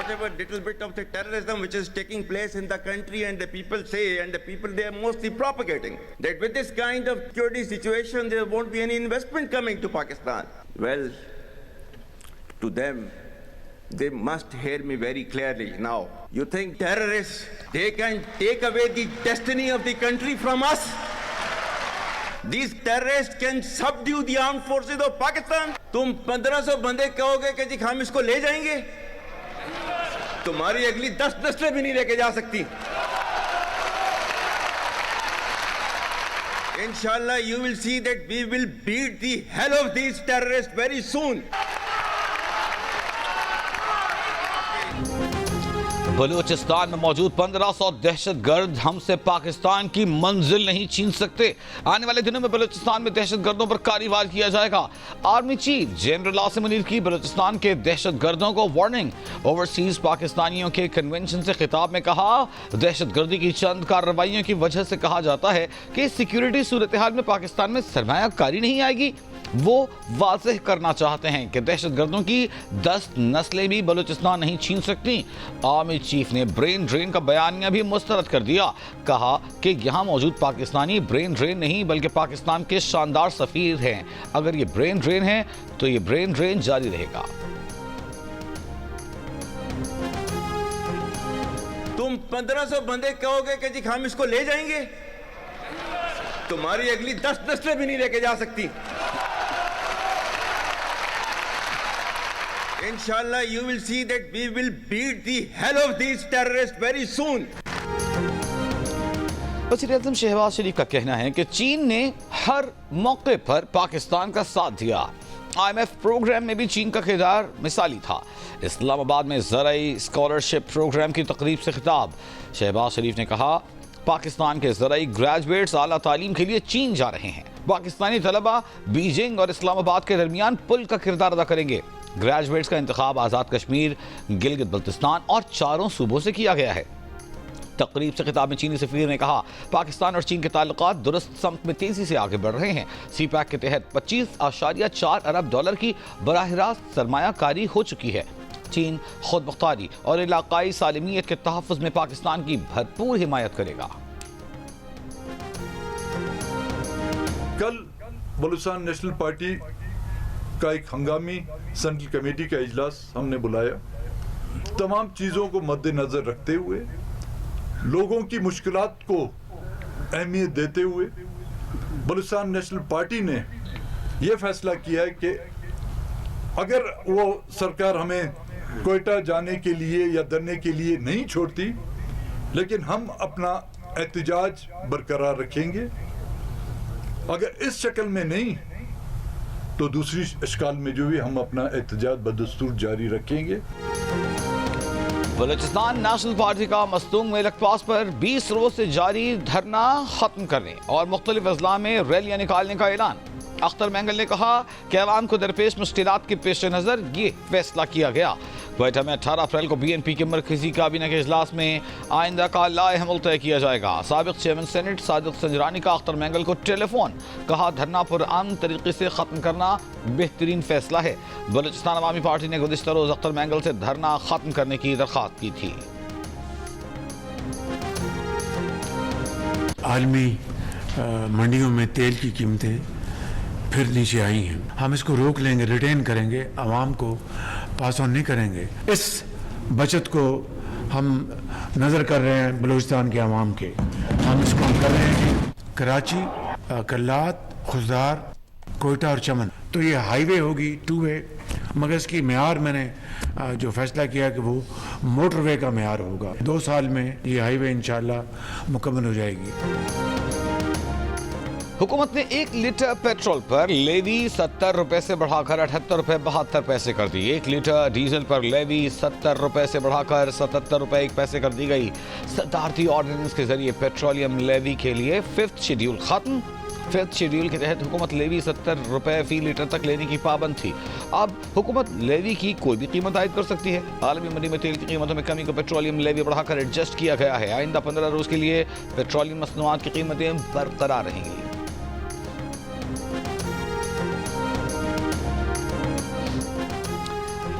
whatever little bit of the terrorism which is taking place in the country, and the people say, and the people they are mostly propagating, that with this kind of security situation there won't be any investment coming to Pakistan. Well, to them, they must hear me very clearly now. You think terrorists, they can take away the destiny of the country from us? These terrorists can subdue the armed forces of Pakistan? तुम 1500 बंदे कहोगे कि जी हम इसको ले जाएंगे? तुम्हारी अगली 10 नस्लें भी नहीं लेके जा सकती. Inshallah, you will see that we will beat the hell of these terrorists very soon. Balochistan में मौजूद 1500 दहशतगर्द हमसे पाकिस्तान की मंजिल नहीं छीन सकते. आने वाले दिनों में बलूचिस्तान में दहशतगर्दों पर कार्यवाही किया जाएगा. Army chief general Asim Munir की बलूचिस्तान के दहशतगर्दों को वार्निंग. ओवरसीज पाकिस्तानियों के कन्वेंशन से खिताब में कहा, दहशतगर्दी की चंद कार्रवाइयों की वजह से कहा जाता है कि सिक्योरिटी सूरत हाल में पाकिस्तान में सरमायाकारी नहीं आएगी. वो वाज़ेह करना चाहते हैं कि दहशतगर्दों की 10 नस्लें भी बलूचिस्तान नहीं छीन सकती. आर्मी चीफ ने ब्रेन ड्रेन का बयानिया भी मुस्तरद कर दिया. कहा कि यहाँ मौजूद पाकिस्तानी ब्रेन ड्रेन नहीं बल्कि पाकिस्तान के शानदार सफीर हैं. अगर ये ब्रेन ड्रेन है तो ये ब्रेन ड्रेन जारी रहेगा. तुम 1500 बंदे कहोगे कि जी हम इसको ले जाएंगे? तुम्हारी अगली 10 नस्लें भी नहीं लेके जा सकती. Inshallah, you will see that we will beat the hell of these terrorists very soon. वज़ीर-ए-आज़म शहबाज शरीफ का कहना है कि चीन ने हर मौके पर पाकिस्तान का साथ दिया. IMF प्रोग्राम में भी चीन का किरदार मिसाली था. इस्लामाबाद में ज़राई स्कॉलरशिप प्रोग्राम की तकरीब से खिताब. शहबाज शरीफ ने कहा, पाकिस्तान के ज़राई ग्रेजुएट्स आला तालीम के लिए चीन जा रहे हैं. पाकिस्तानी तलबा बीजिंग और इस्लामाबाद के दरमियान पुल का किरदार अदा करेंगे. ग्रेजुएट्स का इंतखाब आज़ाद कश्मीर, गिलगित बल्तिस्तान और 4 सूबों से किया गया है. तकरीब से खिताब में चीनी सफीर ने कहा, पाकिस्तान और चीन के ताल्लुकात दुरुस्त समत में तेजी से आगे बढ़ रहे हैं. CPEC के तहत 25.4 अरब डॉलर की बराह रास्त सरमायाकारी हो चुकी है. चीन खुद मुख्तारी और इलाकाई सालमियत के तहफ़्फ़ुज़ में पाकिस्तान की भरपूर हिमायत करेगा. कल बलूचिस्तान नेशनल पार्टी का एक हंगामी सेंट्रल कमेटी का इजलास हमने बुलाया. तमाम चीज़ों को मद्देनजर रखते हुए, लोगों की मुश्किलात को अहमियत देते हुए, बलूचिस्तान नेशनल पार्टी ने यह फैसला किया है कि अगर वो सरकार हमें कोयटा जाने के लिए या धरने के लिए नहीं छोड़ती, लेकिन हम अपना एहतजाज बरकरार रखेंगे. अगर इस शक्ल में नहीं तो दूसरी इश्काल में जो भी हम अपना एहतजाज बदस्तूर जारी रखेंगे. बलूचिस्तान नेशनल पार्टी का मस्तूंग में लखपास पर 20 रोज से जारी धरना खत्म करने और मुख्तलिफ अजला में रैलियां निकालने का ऐलान. अख्तर मैंगल ने कहा कि अवाम को दरपेश मुश्किलात के पेश नज़र ये फैसला किया गया. क्वेटा में 18 अप्रैल को BNP के मरकजी काबीना के इजलास में आइंदा का लाएहमल तय किया जाएगा. साबिक चेयरमैन सेनेट सादिक संजरानी का अख्तर मैंगल को टेलीफोन. कहा, धरना पुरअमन तरीके से ख़त्म करना बेहतरीन फैसला है. बलूचिस्तान अवामी पार्टी ने गुज़िश्ता रोज़ अख्तर मैंगल से धरना ख़त्म करने की दरख्वास्त की थी. आलमी मंडियों में तेल की कीमतें फिर नीचे आई हैं. हम इसको रोक लेंगे, रिटेन करेंगे, आवाम को पास ऑन नहीं करेंगे. इस बचत को हम नज़र कर रहे हैं बलूचिस्तान के आवाम के. हम इसको हम कर रहे हैं कि कराची, कल्लात, खुजदार, कोयटा और चमन, तो ये हाईवे होगी 2 वे, मगर इसकी मेयार मैंने जो फैसला किया कि वो मोटरवे का मेयार होगा. 2 साल में ये हाईवे इंशाल्लाह मुकम्मल हो जाएगी. हुकूमत ने 1 लीटर पेट्रोल पर लेवी 70 रुपए से बढ़ाकर 78 रुपए 72 पैसे कर दी. 1 लीटर डीजल पर लेवी 70 रुपए से बढ़ाकर 77 रुपए 1 पैसे कर दी गई. सदारती ऑर्डिनेंस के जरिए पेट्रोलियम लेवी के लिए 5th शेड्यूल खत्म. 5th शेड्यूल के तहत हुकूमत लेवी 70 रुपए फी लीटर तक लेने की पाबंद थी. अब हुकूमत लेवी की कोई भी कीमत आयद कर सकती है. आलमी मंडी में तेल की कीमतों में कमी को पेट्रोलियम लेवी बढ़ाकर एडजस्ट किया गया है. आइंदा 15 रोज के लिए पेट्रोलियम मसनूआत की कीमतें बरकरार रहेंगी.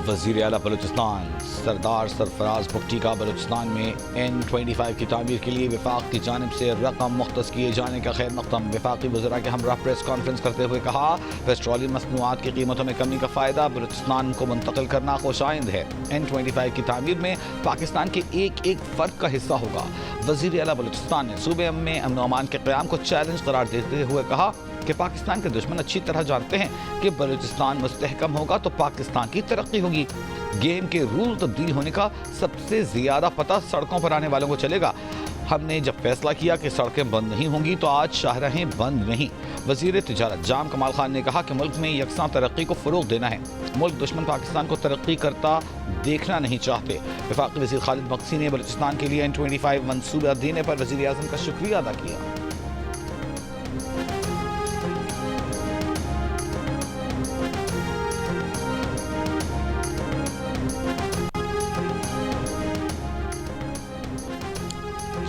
वज़ीर आला बलूचिस्तान सरदार सरफराज भुट्टी का बलूचिस्तान में N25 की तामीर के लिए वफाक की जानिब से रकम मुख्तस किए जाने का खैर मकदम। वफाकी वज़रा के हमरा प्रेस कॉन्फ्रेंस करते हुए कहा, पेट्रोलियम मसनूआत की कीमतों में कमी का फ़ायदा बलूचिस्तान को मुंतकिल करना खुशाइंद है। N25 की तामीर में पाकिस्तान के एक एक फ़र्द का हिस्सा होगा। वज़ीर आला बलूचिस्तान ने सूबे में अमन अमान के क़याम को चैलेंज करार देते हुए कहा कि पाकिस्तान के दुश्मन अच्छी तरह जानते हैं कि बलूचिस्तान मुस्तहकम होगा तो पाकिस्तान की तरक्की होगी। गेम के रूल तब्दील होने का सबसे ज़्यादा पता सड़कों पर आने वालों को चलेगा। हमने जब फैसला किया कि सड़कें बंद नहीं होंगी तो आज शाहराहें बंद नहीं। वज़ीर तिजारत जाम कमाल खान ने कहा कि मुल्क में यकसां तरक्की को फ़रोग़ देना है। मुल्क दुश्मन पाकिस्तान को तरक्की करता देखना नहीं चाहते। वफाकी वज़ीर खालिद मक्सी ने बलूचिस्तान के लिए N25 मंसूबा देने पर वज़ीर आज़म का शुक्रिया अदा किया।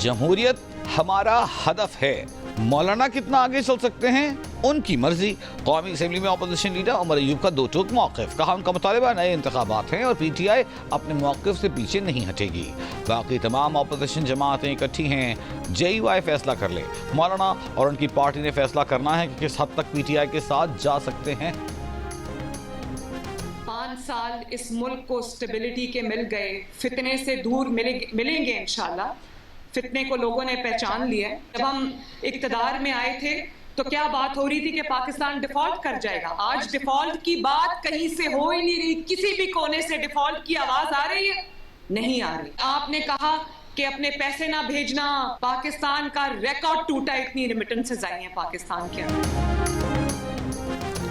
जमहूरियत हमारा हदफ है, मौलाना कितना आगे चल सकते हैं उनकी मर्जी। कौमी असम्बली में अपोजिशन लीडर उमर अयूब का दो टूक मौक़िफ़, कहा उनका मुतालिबा नए इंतखाबात हैं और PTI अपने मौक़िफ़ से पीछे नहीं हटेगी। बाकी तमाम अपोजिशन जमातें इकट्ठी हैं, JUI फैसला कर ले। मौलाना और उनकी पार्टी ने फैसला करना है कि किस हद तक PTI के साथ जा सकते हैं। 5 साल इस मुल्क को स्टेबिलिटी के मिल गए, फितने से दूर मिलेंगे इंशाल्लाह। फितने को लोगों ने पहचान लिया। जब हम इक़्तिदार में आए थे तो क्या बात हो रही थी कि पाकिस्तान डिफॉल्ट कर जाएगा। आज डिफॉल्ट की बात कहीं से हो ही नहीं रही। किसी भी कोने से डिफॉल्ट की आवाज आ रही है? नहीं आ रही। आपने कहा कि अपने पैसे ना भेजना, पाकिस्तान का रिकॉर्ड टूटा, इतनी रेमिटेंसेस आई हैं पाकिस्तान के अंदर।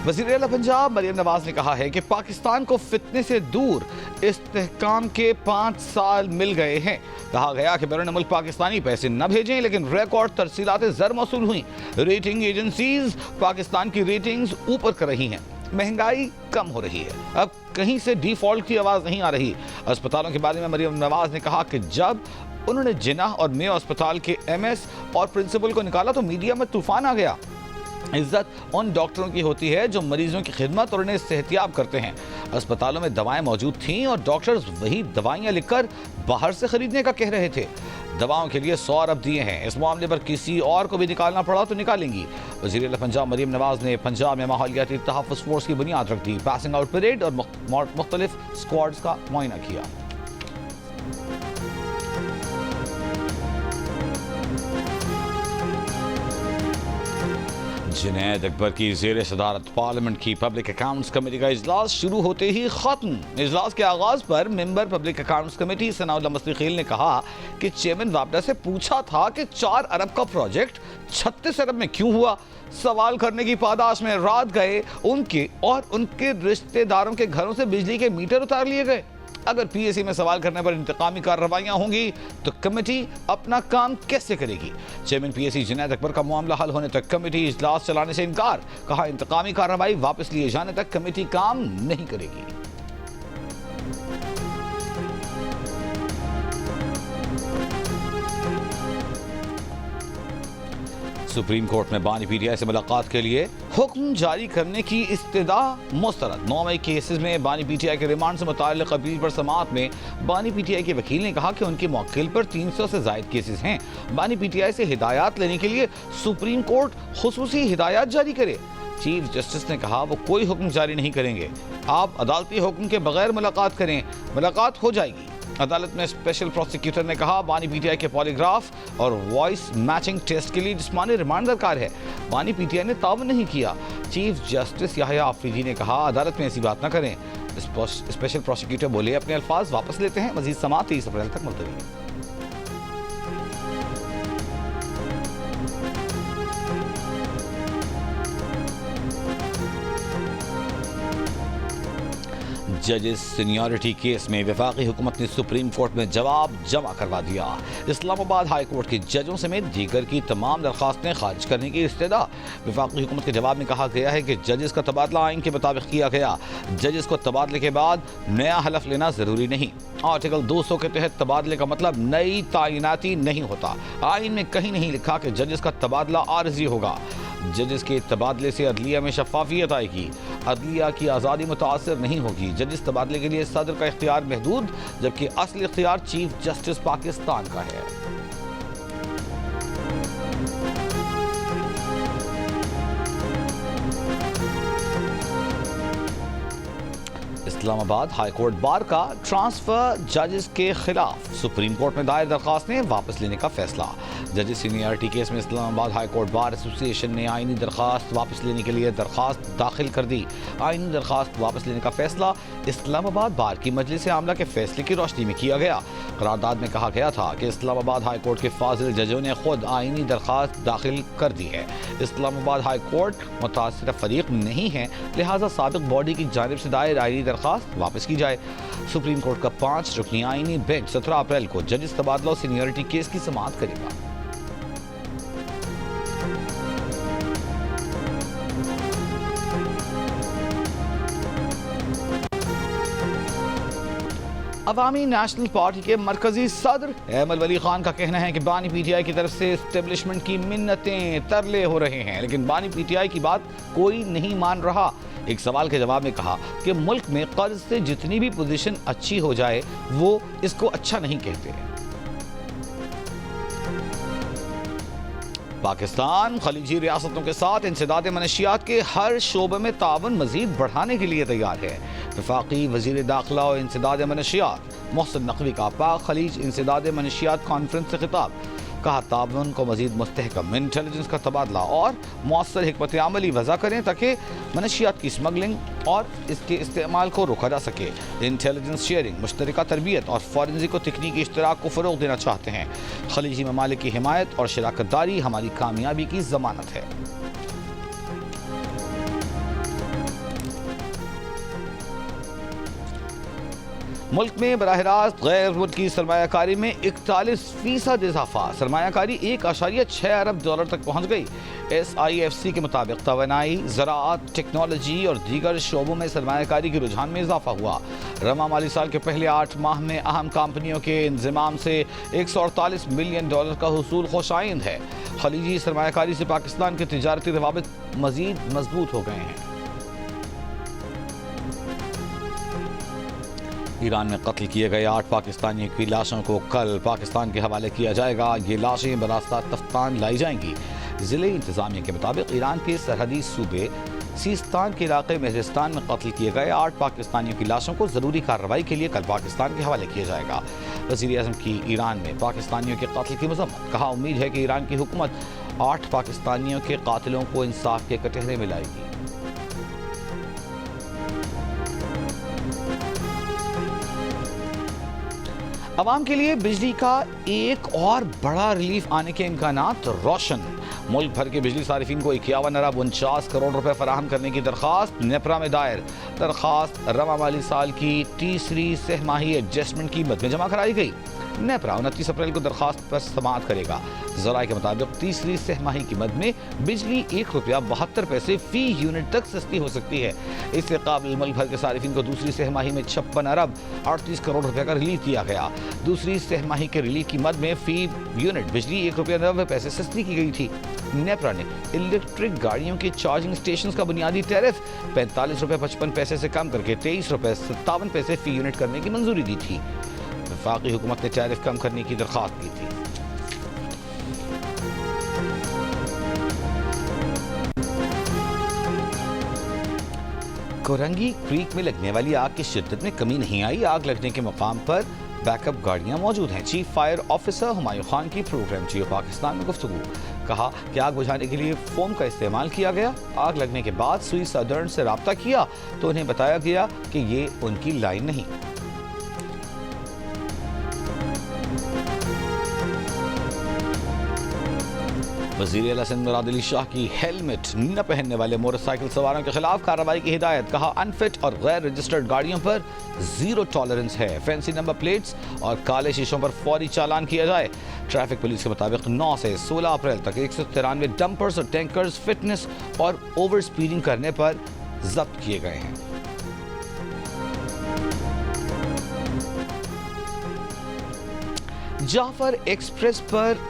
वज़ीर आला पंजाब मरियम नवाज ने कहा है कि पाकिस्तान को फितने से दूर इस्तेहकाम के 5 साल मिल गए हैं। कहा गया कि बैरून मुल्क पाकिस्तानी पैसे न भेजें, लेकिन रिकॉर्ड तरसीलात ज़र मौसूल हुई। रेटिंग एजेंसीज पाकिस्तान की रेटिंग्स ऊपर कर रही हैं। महंगाई कम हो रही है। अब कहीं से डिफॉल्ट की आवाज़ नहीं आ रही। अस्पतालों के बारे में मरियम नवाज ने कहा कि जब उन्होंने जिन्ना और मेयो अस्पताल के MS और प्रिंसिपल को निकाला तो मीडिया में तूफान आ गया। इज्जत उन डॉक्टरों की होती है जो मरीजों की खिदमत और उन्हें सेहतियाब करते हैं। अस्पतालों में दवाएं मौजूद थीं और डॉक्टर्स वही दवाइयां लिखकर बाहर से खरीदने का कह रहे थे। दवाओं के लिए 100 अरब दिए हैं। इस मामले पर किसी और को भी निकालना पड़ा तो निकालेंगी। वज़ीर आला पंजाब मरियम नवाज ने पंजाब में माहौलियाती तहफ़्फ़ुज़ फोर्स की बुनियाद रख दी। पासिंग आउट परेड और मुख्तलिफ स्क्वाड्स का मुआयना किया। जुनैद अकबर की ज़ेर सदारत पार्लियामेंट की पब्लिक अकाउंट्स कमेटी का इजलास शुरू होते ही खत्म। इजलास के आगाज पर member public accounts committee Sanaullah Mastikhel ने कहा कि चेयरमैन वापडा से पूछा था कि 4 अरब का प्रोजेक्ट 36 अरब में क्यों हुआ। सवाल करने की पादाश में रात गए उनके और उनके रिश्तेदारों के घरों से बिजली के मीटर उतार लिए गए। अगर PAC में सवाल करने पर इंतकामी कार्रवाइयां होंगी तो कमेटी अपना काम कैसे करेगी। चेयरमैन PAC जुनैद अकबर का मामला हल होने तक कमेटी इजलास चलाने से इनकार। कहा इंतकामी कार्रवाई वापस लिए जाने तक कमेटी काम नहीं करेगी। सुप्रीम कोर्ट में बानी PTI से मुलाकात के लिए हुक्म जारी करने की इस्तदा मुस्तरद। 9 मई केसेस में बानी PTI के रिमांड से मुताल्लिक़ अपील पर समाअत में बानी PTI के वकील ने कहा कि उनके मौकिल पर 300 से ज़ायद केसेस हैं। बानी PTI से हिदायत लेने के लिए सुप्रीम कोर्ट खुसूसी हिदायत जारी करे। चीफ जस्टिस ने कहा वो कोई हुक्म जारी नहीं करेंगे। आप अदालती हुक्म के बगैर मुलाकात करें, मुलाकात हो जाएगी। अदालत में स्पेशल प्रोसिक्यूटर ने कहा बानी PTI के पॉलीग्राफ और वॉइस मैचिंग टेस्ट के लिए जिस्मानी रिमांड दरकार है। बानी PTI ने ताउन नहीं किया। चीफ जस्टिस याहिया आफरीदी ने कहा अदालत में ऐसी बात न करें। स्पेशल प्रोसिक्यूटर बोले अपने अल्फाज वापस लेते हैं। मजीद समाअत 30 अप्रैल तक मुलतवी। जजेस सीनियरिटी केस में वफाकी हुकूमत ने सुप्रीम कोर्ट में जवाब जमा करवा दिया। इस्लामाबाद हाई कोर्ट के जजों समेत दीगर की तमाम दरखास्तें खारिज करने की इस्तदा। वफाकी हुकूमत के जवाब में कहा गया है कि जजेस का तबादला आइन के मुताबिक किया गया। जजेस को तबादले के बाद नया हलफ लेना जरूरी नहीं। आर्टिकल 200 के तहत तबादले का मतलब नई तैनाती नहीं होता। आइन में कहीं नहीं लिखा कि जजेस का तबादला आर्जी होगा। जजेस के तबादले से अदलिया में शफाफियत आएगी। अदलिया की आज़ादी मुतासर नहीं होगी। जजिस तबादले के लिए सदर का इख्तियार महदूद, जबकि असली इख्तियार चीफ जस्टिस पाकिस्तान का है। इस्लामाबाद हाई कोर्ट बार का ट्रांसफर जजेस के खिलाफ सुप्रीम कोर्ट में दायर दरखास्तें वापस लेने का फैसला। जजेस सीनियरिटी केस में Islamabad high court bar association ने आईनी दरखास्त वापस लेने के लिए दरखास्त दाखिल कर दी। आईनी दरखास्त वापस लेने का फैसला इस्लामाबाद बार की मजलिस आमला के फैसले की रोशनी में किया गया। करारदाद में कहा गया था कि इस्लामाबाद हाई कोर्ट के फाजिल जजों ने खुद आईनी दरखास्त दाखिल कर दी है। इस्लामाबाद हाई कोर्ट मुतासिर फरीक नहीं है, लिहाजा साबिक बॉडी की जानिब से दायर आईनी दरखास्त वापस की जाए। सुप्रीम कोर्ट का 5 रुकनी आईनी बेंच 17 अप्रैल को जजिस तबादला और सीनियरिटी केस की समाअत करेगा। अवामी नेशनल पार्टी के मरकजी सदर अहमद वली खान का कहना है कि बानी पीटीआई की तरफ से एस्टेब्लिशमेंट की मिन्नतें तरले हो रहे हैं, लेकिन बानी पीटीआई की बात कोई नहीं मान रहा। एक सवाल के जवाब में कहा कि मुल्क में कर्ज से जितनी भी पोजीशन अच्छी हो जाए वो इसको अच्छा नहीं कहते। पाकिस्तान खलीजी रियासतों के साथ इंसदाद मनशियात के हर शोबे में तावन मजीद बढ़ाने के लिए तैयार है। वफाकी वजीर दाखिला और इंसदाद मनशियात मोहसिन नकवी का पाक खलीज इंसदाद मनशियात कॉन्फ्रेंस से खिताब। कहा तावन को मजीद मुस्तहकम इंटेलिजेंस का तबादला और मौसर हिकमत अमली वज़ा करें ताकि मनशियात की स्मगलिंग और इसके इस्तेमाल को रोका जा सके। इंटेलिजेंस शेयरिंग, मुश्तरका तरबियत और फॉरेंसिक और तकनीकी इश्तराक को फ़रोग़ देना चाहते हैं। खलीजी ममालिक की हिमायत और शराकत दारी हमारी कामयाबी की ज़मानत है। मुल्क में बराह रास्त गैर मुल्की सरमायाकारी में 41% इजाफा, सरमायाकारी 1.6 अरब डॉलर तक पहुँच गई। SIFC के मुताबिक तवानाई, ज़राअत, टेक्नोलॉजी और दीगर शोबों में सरमायाकारी के रुझान में इजाफा हुआ। रमा माली साल के पहले 8 माह में अहम कंपनियों के इंज़माम से 148 मिलियन डॉलर का हुसूल खुशाइंद है। खलीजी सरमायाकारी से पाकिस्तान के तिजारती रवाबित मज़ीद मजबूत हो गए हैं। ईरान में कत्ल किए गए 8 पाकिस्तानियों की लाशों को कल पाकिस्तान के हवाले किया जाएगा। ये लाशें बरास्ता तफ्तान लाई जाएंगी। ज़िले इंतज़ामिया के मुताबिक ईरान के सरहदी सूबे सीस्तान के इलाके मेहरिस्तान में कत्ल किए गए 8 पाकिस्तानियों की लाशों को ज़रूरी कार्रवाई के लिए कल पाकिस्तान के हवाले किया जाएगा। वज़ीर-ए-आज़म की ईरान में पाकिस्तानियों के कत्ल की मज़म्मत। कहा उम्मीद है कि ईरान की हुकूमत 8 पाकिस्तानियों के कातिलों को इंसाफ के कटहरे में लाएगी। अवाम के लिए बिजली का एक और बड़ा रिलीफ आने के इम्कानात रोशन। मुल्क भर के बिजली सारिफिन को 51 अरब 49 करोड़ रुपए फराहम करने की दरख्वास्त नेपरा में दायर। दरख्वास्त रवा माली साल की तीसरी सहमाही एडजस्टमेंट की मद में जमा कराई गई। नेपरा 29 अप्रैल को दरख्वास्त पर समाअत करेगा। ज़राए के मुताबिक तीसरी सहमाही की मद में बिजली ₹1.72 फी यूनिट तक सस्ती हो सकती है। इससे काबिल मुल्क भर के सारिफिन को दूसरी सहमाही में 56 अरब 38 करोड़ रुपए का रिलीफ दिया गया। दूसरी सहमाही के रिलीफ की मद में फी यूनिट बिजली ₹1.90 सस्ती की गई थी। नेपरा ने इलेक्ट्रिक गाड़ियों के चार्जिंग स्टेशन का बुनियादी टैरिफ ₹45.55 से कम करके ₹23.57 फी यूनिट करने की मंजूरी दी थी। वफाकी हुकूमत ने टैरिफ कम करने की दरख्वास्त की थी। कोरंगी क्रीक में लगने वाली आग की शिद्दत में कमी नहीं आई। आग लगने के मुकाम पर बैकअप गाड़ियां मौजूद हैं। Chief fire officer Humayun Khan की प्रोग्राम जियो पाकिस्तान में गुफ्तगू। कहा कि आग बुझाने के लिए फोम का इस्तेमाल किया गया। आग लगने के बाद सुई सदर्न से रब्ता किया तो उन्हें बताया गया कि ये उनकी लाइन नहीं। वज़ीर-ए-आला सिंध मुराद अली शाह की हेलमेट न पहनने वाले मोटरसाइकिल सवारों के खिलाफ कार्रवाई की हिदायत। कहा अनफिट और गैर रजिस्टर्ड गाड़ियों पर 0 टॉलरेंस है। फैंसी नंबर प्लेट्स और काले शीशों पर फौरी चालान किया जाए। ट्रैफिक पुलिस के मुताबिक 9 से 16 अप्रैल तक 193 डंपर्स और टैंकर्स फिटनेस और ओवर स्पीडिंग करने पर जब्त किए गए हैं। जाफर एक्सप्रेस पर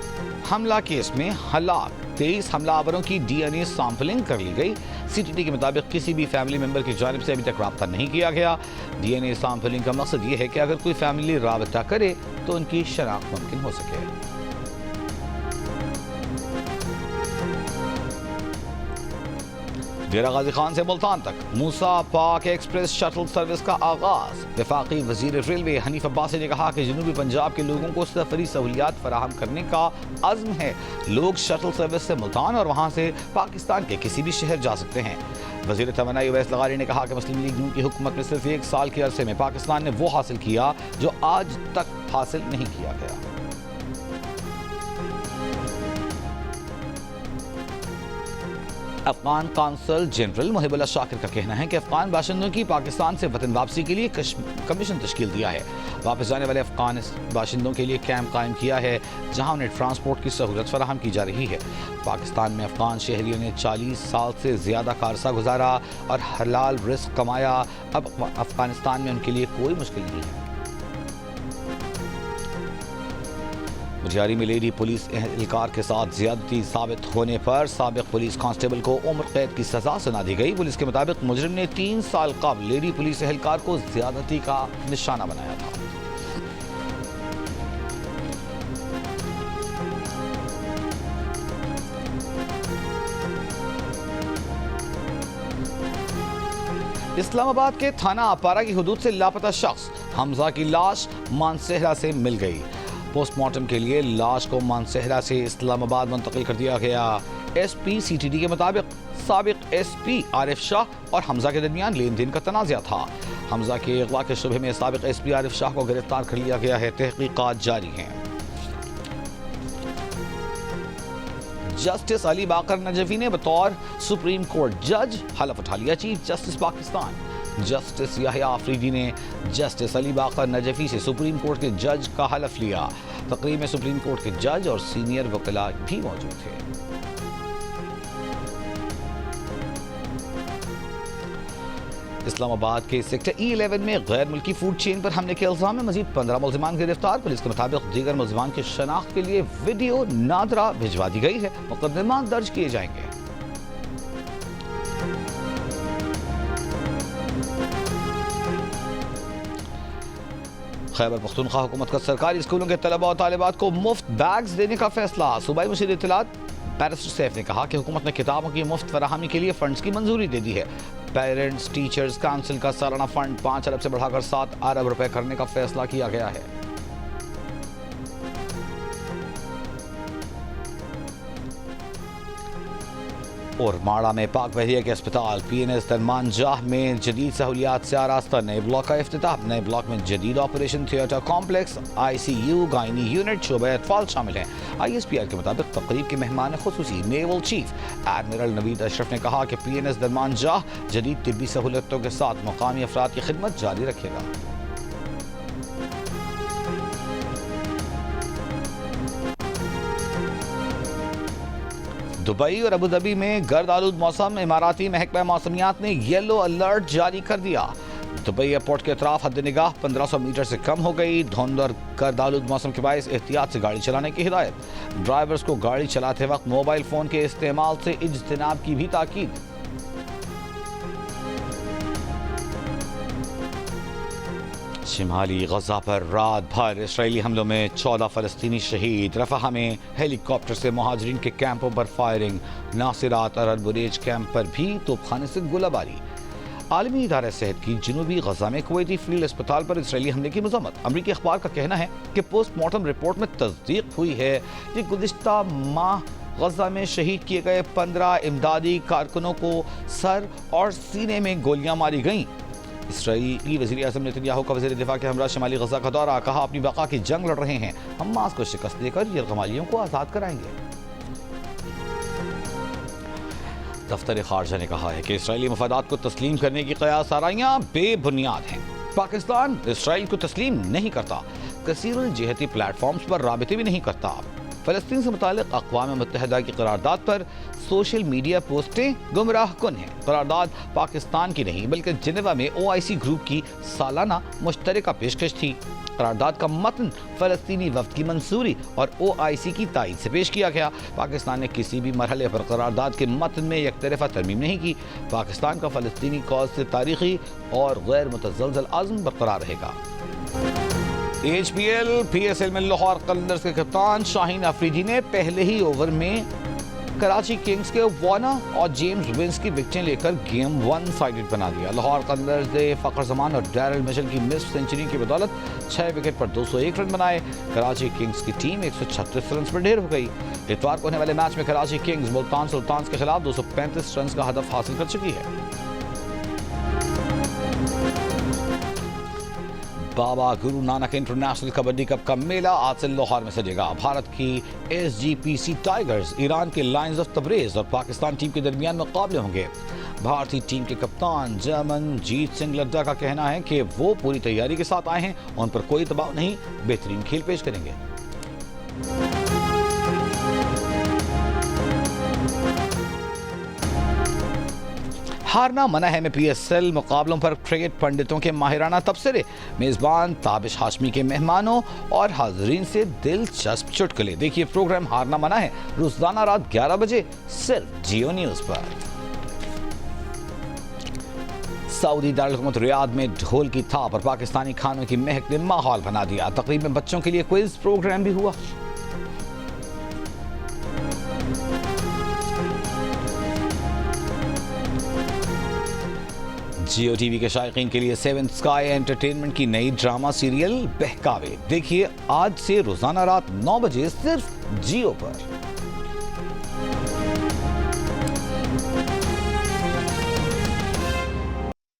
हमला केस में हलाक 23 हमलावरों की DNA सैंपलिंग कर ली गई। CTT के मुताबिक किसी भी फैमिली मेंबर की जानिब से अभी तक राब्ता नहीं किया गया। DNA सैंपलिंग का मकसद ये है कि अगर कोई फैमिली राब्ता करे तो उनकी शनाख्त मुमकिन हो सके। डेरा गाजी खान से मुल्तान तक मूसा पाक एक्सप्रेस शटल सर्विस का आगाज। वफाकी वजीर रेलवे हनीफ अब्बासी ने कहा कि जनूबी पंजाब के लोगों को सफरी सहूलियात फराहम करने का अज़्म है। लोग शटल सर्विस से मुल्तान और वहाँ से पाकिस्तान के किसी भी शहर जा सकते हैं। वजीर तमन्ना उवैस लगारी ने कहा कि मुस्लिम लीग नून की हुकूमत में सिर्फ 1 साल के अरसे में पाकिस्तान ने वो हासिल किया जो आज तक हासिल नहीं किया गया। अफगान कौंसल जनरल मुहिबुल्लाह शाकिर का कहना है कि अफगान बाशिंदों की पाकिस्तान से वतन वापसी के लिए कमीशन तश्कील दिया है। वापस जाने वाले अफगान बाशिंदों के लिए कैंप कायम किया है जहां उन्हें ट्रांसपोर्ट की सहूलत फराहम की जा रही है। पाकिस्तान में अफगान शहरियों ने 40 साल से ज़्यादा का अरसा गुजारा और हलाल रिस्क कमाया। अब अफगानिस्तान में उनके लिए कोई मुश्किल नहीं है। मुजारी में लेडी पुलिस एहलकार के साथ ज्यादती साबित होने पर साबिक पुलिस कांस्टेबल को उम्र कैद की सजा सुना दी गई। पुलिस के मुताबिक मुजरिम ने 3 साल कबल लेडी पुलिस एहलकार को ज्यादती का निशाना बनाया था। इस्लामाबाद के थाना अपारा की हुदूद से लापता शख्स हमजा की लाश मानसेहरा से मिल गई। पोस्टमार्टम के लिए लाश को मानसेहरा से इस्लामाबाद मुंतकिल कर दिया गया। SP CTD के मुताबिक साबिक SP आरिफ शाह और हमजा के दरमियान लेन देन का तनाज़ा था। हमजा के अगवा के शुबे में साबिक SP आरिफ शाह को गिरफ्तार कर लिया गया है। तहकीकात जारी हैं। जस्टिस अली बाकर नजफी ने बतौर सुप्रीम कोर्ट जज हलफ उठा लिया। Chief justice Pakistan justice Yahya Afridi ने जस्टिस अली बाकर नजफी से सुप्रीम कोर्ट के जज का हलफ लिया। तकरीब में सुप्रीम कोर्ट के जज और सीनियर वकीला भी मौजूद थे। इस्लामाबाद के सेक्टर E11 में गैर मुल्की फूड चेन पर हमले के इल्जाम में मजीद 15 मुल्जिमान गिरफ्तार। पुलिस के मुताबिक दीगर मुल्जिमान की शनाख्त के लिए वीडियो नादरा भिजवा दी गई है। मुकदमा दर्ज किए जाएंगे। खैबर पख्तूनख्वा हुकूमत का सरकारी स्कूलों के तलबा और तालिबात को मुफ्त बैग्स देने का फैसला। सूबाई मुशीर इत्तलात बैरिस्टर सैफ ने कहा कि हुकूमत ने किताबों की मुफ्त फराहमी के लिए फंड्स की मंजूरी दे दी है। पेरेंट्स टीचर्स काउंसिल का सालाना फंड 5 अरब से बढ़ाकर 7 अरब रुपए करने का फैसला किया गया है। और माड़ा में पाक बहरिया के अस्पताल PNS दरमानजाह में जदीद सहूलियात से आरास्ता नए ब्लॉक का इफ्तिताह। नए ब्लॉक में जदीद operation theatre complex, ICU, gynae unit, शोबे अतफाल शामिल हैं। ISPR के मुताबिक तकरीब के मेहमान खुसूसी naval chief admiral Naveed Ashraf ने कहा कि PNS दरमानजाह जदीद तिब्बी सहूलतों के साथ मकामी अफराद की खिदमत जारी रखेगा। दुबई और अबूधाबी में गर्द आलूद मौसम। इमाराती महकमा मौसमियात ने येलो अलर्ट जारी कर दिया। दुबई एयरपोर्ट के अतराफ हद निगाह 1500 मीटर से कम हो गई। धुंध और गर्द आलूद मौसम के बायस एहतियात से गाड़ी चलाने की हिदायत। ड्राइवर्स को गाड़ी चलाते वक्त मोबाइल फोन के इस्तेमाल से इज्तिनाब की भी ताकीद। शिमाली गजा पर रात भर इसराइली हमलों में 14 फलस्तीनी शहीद। रफाह में हेलीकॉप्टर से मुहाजिरीन के कैंपों पर फायरिंग। नासिरात और अल-बुरेज कैंप पर भी तोपखाने से गोलाबारी। आलमी इदारा सेहत की जनूबी गजा में कुवैती फील्ड अस्पताल पर इसराइली हमले की मज़म्मत। अमरीकी अखबार का कहना है कि पोस्टमार्टम रिपोर्ट में तस्दीक हुई है कि गुज़िश्ता माह गजा में शहीद किए गए 15 इमदादी कारकुनों को सर और सीने में गोलियां मारी गईं। इसराइली वज़ीर आज़म नेतन्याहू का वज़ीर दिफा के हमरा शिमाली गजा का दौरा। कहा अपनी बका की जंग लड़ रहे हैं, हमास को शिकस्त देकर यरगमालियों को आज़ाद कराएंगे। दफ्तर खारजा ने कहा है कि इसराइली मफादात को तस्लीम करने की क़यास आराइयाँ बेबुनियाद हैं। पाकिस्तान इसराइल को तस्लीम नहीं करता, कसीर जिहती प्लेटफॉर्म्स पर राबिते भी नहीं करता। फ़लस्तीन से मुतालिक अक़वाम मुत्तहिदा की करारदाद पर सोशल मीडिया पोस्टें गुमराह कुन हैं। करारदाद पाकिस्तान की नहीं बल्कि जिनेवा में OIC ग्रुप की सालाना मुश्तरका पेशकश थी। करारदाद का मतन फलस्तीनी वफ्द की मंजूरी और OIC की तायद से पेश किया गया। पाकिस्तान ने किसी भी मरहले पर करारदाद के मतन में यकतरफा तरमीम नहीं की। पाकिस्तान का फलस्तीनी कौज से तारीखी और गैर मुतज़लज़ल अज़्म बरकरार रहेगा। HPL PSL में लाहौर कलंदर्स के कप्तान शाहीन अफरीदी ने पहले ही ओवर में कराची किंग्स के वार्नर और जेम्स विंस की विकेटें लेकर गेम 1 साइडेड बना दिया। लाहौर कलंदर्स ने फखर जमान और डैरिल मिशेल की मिस सेंचुरी की बदौलत 6 विकेट पर 201 रन बनाए। कराची किंग्स की टीम 136 रन पर ढेर हो गई। इतवार को होने वाले मैच में कराची किंग्स मुल्तान सुल्तान्स के खिलाफ 235 रन का हदफ हासिल कर चुकी है। बाबा गुरु नानक इंटरनेशनल कबड्डी कप का मेला आज से लाहौर में सजेगा। भारत की SGPC टाइगर्स, ईरान के लायंस ऑफ तबरेज और पाकिस्तान टीम के दरमियान मुकाबले होंगे। भारतीय टीम के कप्तान जर्मनजीत सिंह लड्डा का कहना है कि वो पूरी तैयारी के साथ आए हैं, उन पर कोई दबाव नहीं, बेहतरीन खेल पेश करेंगे। हारना मना है में PSL मुकाबलों पर क्रिकेट पंडितों के माहिराना तबसरे, मेजबान ताबिश हाशमी के मेहमानों और हाजरीन से दिलचस्प चुटकुले। देखिए प्रोग्राम हारना मना है रोजाना रात 11 बजे सिर्फ जियो न्यूज पर। सऊदी दारुल हुकूमत रियाद में ढोल की थाप और पाकिस्तानी खानों की महक ने माहौल बना दिया। तकरीब में बच्चों के लिए क्विज प्रोग्राम भी हुआ। जियो टीवी के शायकीन के लिए 7 स्काई एंटरटेनमेंट की नई ड्रामा सीरियल बहकावे देखिए आज से रोजाना रात 9 बजे सिर्फ जियो पर।